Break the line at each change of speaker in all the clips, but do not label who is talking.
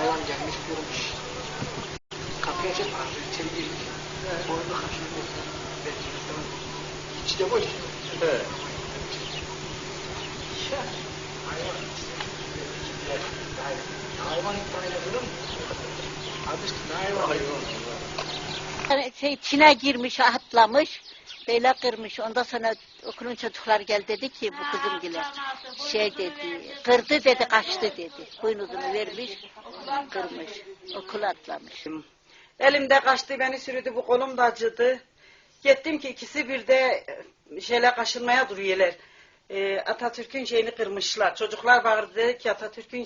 hayvan gelmiş görmüş. Kapıya açıp içeri girmiş. Boynu kaçırmış. İçi de boş.
Evet.
Hayvan itfaiye bulur mu? Adı işte ne hayvan?
Çin'e girmiş, atlamış, böyle kırmış. Ondan sonra okulun çocuklar gel dedi ki bu kızım gile şey dedi, kırdı dedi, kaçtı dedi. Boynuzunu vermiş, kırmış, okula atlamış.
Elimde kaçtı, beni sürüdü, bu kolum da acıdı. Gittim ki ikisi bir de şeyle kaşınmaya duruyorlar. Atatürk'ün şeyini kırmışlar. Çocuklar bağırdı ki Atatürk'ün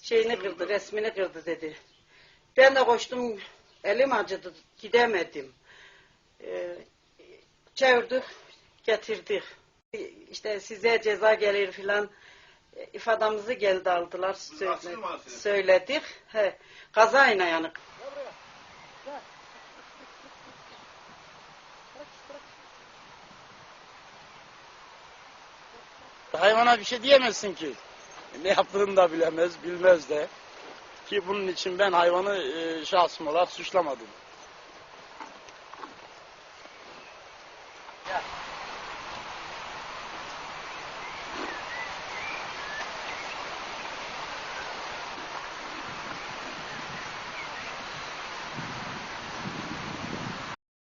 şeyini kırdı, resmini kırdı dedi. Ben de koştum, elim acıdı, gidemedim. Çevirdik, getirdik. İşte size ceza gelir filan ifadamızı geldi aldılar, söyledik. He, kazayla yani.
Hayvana bir şey diyemezsin ki. Ne yaptığını da bilemez, bilmez de. Ki bunun için ben hayvanı şahsım olarak suçlamadım.